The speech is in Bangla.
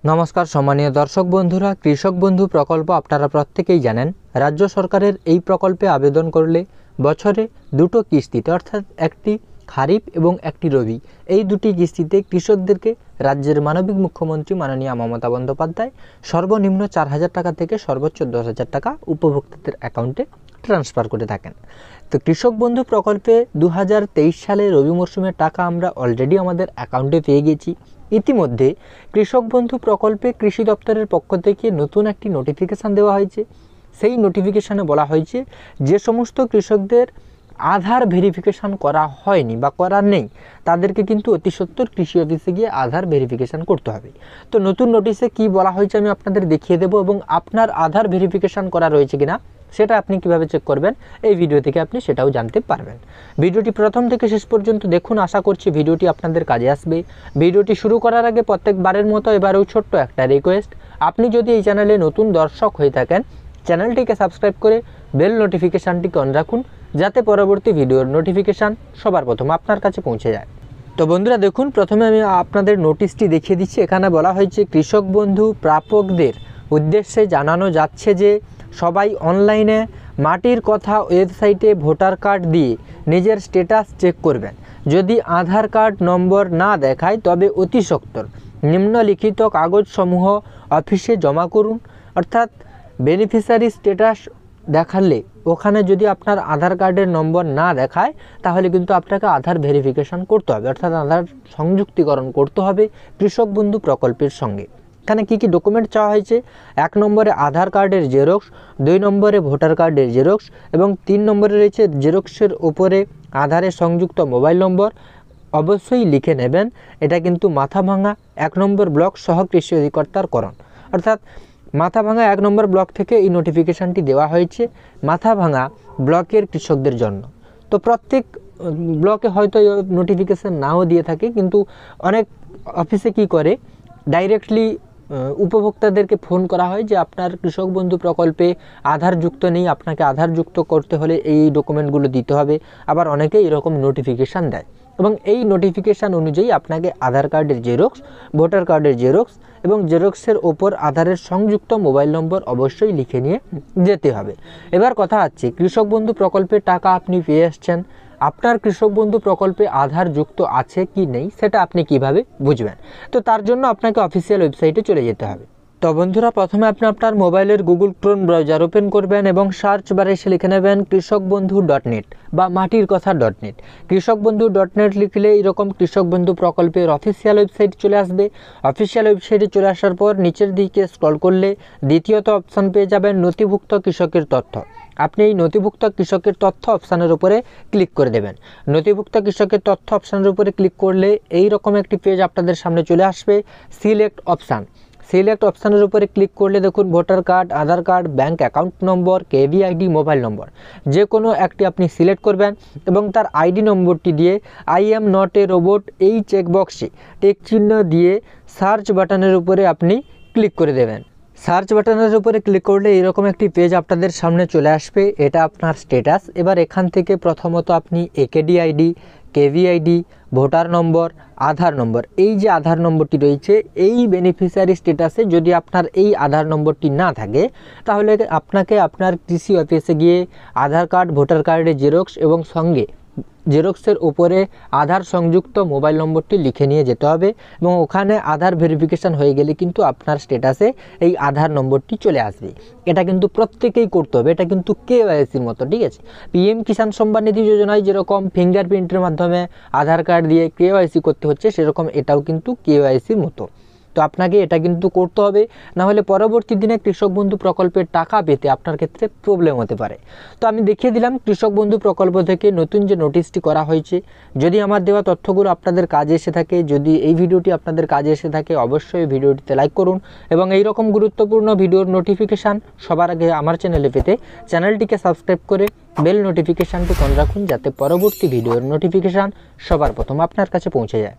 নমস্কার সম্মানীয় দর্শক বন্ধুরা, কৃষক বন্ধু প্রকল্প আপনারা প্রত্যেকেই জানেন। রাজ্য সরকারের এই প্রকল্পে আবেদন করলে বছরে দুটো কিস্তিতে অর্থাৎ একটি খারিফ এবং একটি রবি, এই দুটি কিস্তিতে কৃষকদেরকে রাজ্যের মানবিক মুখ্যমন্ত্রী মাননীয় মমতা বন্দ্যোপাধ্যায় সর্বনিম্ন 4,000 টাকা থেকে সর্বোচ্চ 10,000 টাকা উপভোক্তাদের অ্যাকাউন্টে ট্রান্সফার করে থাকেন। তো কৃষক বন্ধু প্রকল্পে 2023 সালে রবি মরশুমের টাকা আমরা অলরেডি আমাদের অ্যাকাউন্টে পেয়ে গেছি। ইতিমধ্যে কৃষক বন্ধু প্রকল্পে কৃষি দপ্তরের পক্ষ থেকে নতুন একটি নোটিফিকেশান দেওয়া হয়েছে। সেই নোটিফিকেশানে বলা হয়েছে যে সমস্ত কৃষকদের আধার ভেরিফিকেশান করা হয়নি বা করা নেই তাদেরকে কিন্তু অতি সত্বর কৃষি অফিসে গিয়ে আধার ভেরিফিকেশান করতে হবে। তো নতুন নোটিশে কি বলা হয়েছে আমি আপনাদের দেখিয়ে দেবো, এবং আপনার আধার ভেরিফিকেশান করা রয়েছে কিনা সেটা আপনি কিভাবে চেক করবেন এই ভিডিও থেকে আপনি সেটাও জানতে পারবেন। ভিডিওটি প্রথম থেকে শেষ পর্যন্ত দেখুন, আশা করছি ভিডিওটি আপনাদের কাজে আসবে। ভিডিওটি শুরু করার আগে প্রত্যেকবারের মতো এবারেও ছোট্ট একটা রিকোয়েস্ট, আপনি যদি এই চ্যানেলে নতুন দর্শক হয়ে থাকেন চ্যানেলটিকে সাবস্ক্রাইব করে বেল নোটিফিকেশানটিকে অন রাখুন, যাতে পরবর্তী ভিডিওর নোটিফিকেশান সবার প্রথম আপনার কাছে পৌঁছে যায়। তো বন্ধুরা দেখুন, প্রথমে আমি আপনাদের নোটিশটি দেখিয়ে দিচ্ছি। এখানে বলা হয়েছে কৃষক বন্ধু প্রাপকদের উদ্দেশ্যে জানানো যাচ্ছে যে সবাই অনলাইনে মাটির কথা ওয়েবসাইটে ভোটার কার্ড দিয়ে নিজের স্ট্যাটাস চেক করবেন। যদি আধার কার্ড নম্বর না দেখায় তবে অতি সত্বর নিম্নলিখিত কাগজসমূহ অফিসে জমা করুন। অর্থাৎ বেনিফিশিয়ারি স্ট্যাটাস দেখালে ওখানে যদি আপনার আধার কার্ডের নম্বর না দেখায় তাহলে কিন্তু আপনাকে আধার ভেরিফিকেশান করতে হবে, অর্থাৎ আধার সংযুক্তিকরণ করতে হবে কৃষক বন্ধু প্রকল্পের সঙ্গে। এখানে কী কী ডকুমেন্ট চাওয়া হয়েছে? 1 নম্বরে আধার কার্ডের জেরক্স, 2 নম্বরে ভোটার কার্ডের জেরক্স এবং 3 নম্বরে রয়েছে জেরক্সের উপরে আধারে সংযুক্ত মোবাইল নম্বর। অবশ্যই লিখে নেবেন, এটা কিন্তু মাথাভাঙা 1 নম্বর ব্লক সহ কৃষি অধিকর্তার করণ। অর্থাৎ মাথাভাঙা 1 নম্বর ব্লক থেকে এই নোটিফিকেশানটি দেওয়া হয়েছে মাথাভাঙা ব্লকের কৃষকদের জন্য। তো প্রত্যেক ব্লকে হয়তো এই নোটিফিকেশান নাও দিয়ে থাকে, কিন্তু অনেক অফিসে কি করে ডাইরেক্টলি উপভোক্তাদেরকে ফোন করা হয় যে আপনার কৃষক বন্ধু প্রকল্পে আধার যুক্ত নেই, আপনাকে আধার যুক্ত করতে হলে এই ডকুমেন্টগুলো দিতে হবে। আবার অনেকে এরকম নোটিফিকেশান দেয় এবং এই নোটিফিকেশান অনুযায়ী আপনাকে আধার কার্ডের জেরক্স, ভোটার কার্ডের জেরক্স এবং জেরক্সের ওপর আধারের সংযুক্ত মোবাইল নম্বর অবশ্যই লিখে নিয়ে যেতে হবে। এবার কথা হচ্ছে কৃষক বন্ধু প্রকল্পের টাকা আপনি পেয়ে আসছেন, আপনার কৃষক বন্ধু প্রকল্পে আধার যুক্ত আছে কি নেই সেটা আপনি কিভাবে বুঝবেন? তো তার জন্য আপনাকে অফিসিয়াল ওয়েবসাইটে চলে যেতে হবে। তো বন্ধুরা প্রথমে আপনি আপনার মোবাইলের গুগল ক্রোম ব্রাউজার ওপেন করবেন এবং সার্চ বারে এসে লিখে নেবেন কৃষকবন্ধু.net বা মাটির কথা.net। কৃষকবন্ধু.net লিখলে এরকম কৃষক বন্ধু প্রকল্পের অফিসিয়াল ওয়েবসাইট চলে আসবে। অফিসিয়াল ওয়েবসাইটে চলে আসার পর নিচের দিকে স্ক্রল করলে দ্বিতীয়ত অপশান পেয়ে যাবেন নথিভুক্ত কৃষকের তথ্য। আপনি এই নথিভুক্ত কৃষকের তথ্য অপশানের উপরে ক্লিক করে দেবেন। নথিভুক্ত কৃষকের তথ্য অপশানের উপরে ক্লিক করলে এই রকম একটি পেজ আপনাদের সামনে চলে আসবে। সিলেক্ট অপশান, সিলেক্ট অপশানের উপরে ক্লিক করলে দেখুন voter card, Aadhaar card, bank account number, KVID, mobile number যে কোনো একটি আপনি সিলেক্ট করবেন এবং তার আইডি নম্বরটি দিয়ে I am not a robot এই চেকবক্সে টিক চিহ্ন দিয়ে সার্চ বাটনের উপরে আপনি ক্লিক করে দেবেন। সার্চ বাটনের উপরে ক্লিক করলে এরকম একটি পেজ আপনাদের সামনে চলে আসবে। এটা আপনার স্ট্যাটাস। এবার এখান থেকে প্রথমত আপনি একেডি আইডি, কেভিআইডি, ভোটার নম্বর, আধার নম্বর, এই যে আধার নম্বরটি রয়েছে এই বেনিফিশিয়ারি স্ট্যাটাসে যদি আপনার এই আধার নম্বরটি না থাকে তাহলে আপনাকে আপনার কৃষি অফিসে গিয়ে আধার কার্ড, ভোটার কার্ডের জেরক্স এবং সঙ্গে জেরক্সের উপরে আধার সংযুক্ত মোবাইল নম্বরটি লিখে নিয়ে যেতে হবে এবং ওখানে আধার ভেরিফিকেশান হয়ে গেলে কিন্তু আপনার স্ট্যাটাসে এই আধার নম্বরটি চলে আসবে। এটা কিন্তু প্রত্যেকেই করতে হবে, এটা কিন্তু কেওয়াইসির মতো, ঠিক আছে? পিএম কিষাণ সম্মান নিধি যোজনায় যেরকম ফিঙ্গারপ্রিন্টের মাধ্যমে আধার কার্ড দিয়ে কেওয়াইসি করতে হচ্ছে সেরকম এটাও কিন্তু কেওয়াইসির মতো। তো আপনাকে এটা কিন্তু করতে হবে, না হলে পরবর্তী দিনে কৃষক বন্ধু প্রকল্পের টাকা পেতে আপনার ক্ষেত্রে প্রবলেম হতে পারে। তো আমি দেখিয়ে দিলাম কৃষক বন্ধু প্রকল্প থেকে নতুন যে নোটিশটি করা হয়েছে। যদি আমার দেওয়া তথ্যগুলো আপনাদের কাজে এসে থাকে, যদি এই ভিডিওটি আপনাদের কাজে এসে থাকে অবশ্যই ভিডিওটিতে লাইক করুন এবং এই রকম গুরুত্বপূর্ণ ভিডিওর নোটিফিকেশান সবার আগে আমার চ্যানেলে পেতে চ্যানেলটিকে সাবস্ক্রাইব করে বেল নোটিফিকেশানটি অন রাখুন, যাতে পরবর্তী ভিডিওর নোটিফিকেশান সবার প্রথম আপনার কাছে পৌঁছে যায়।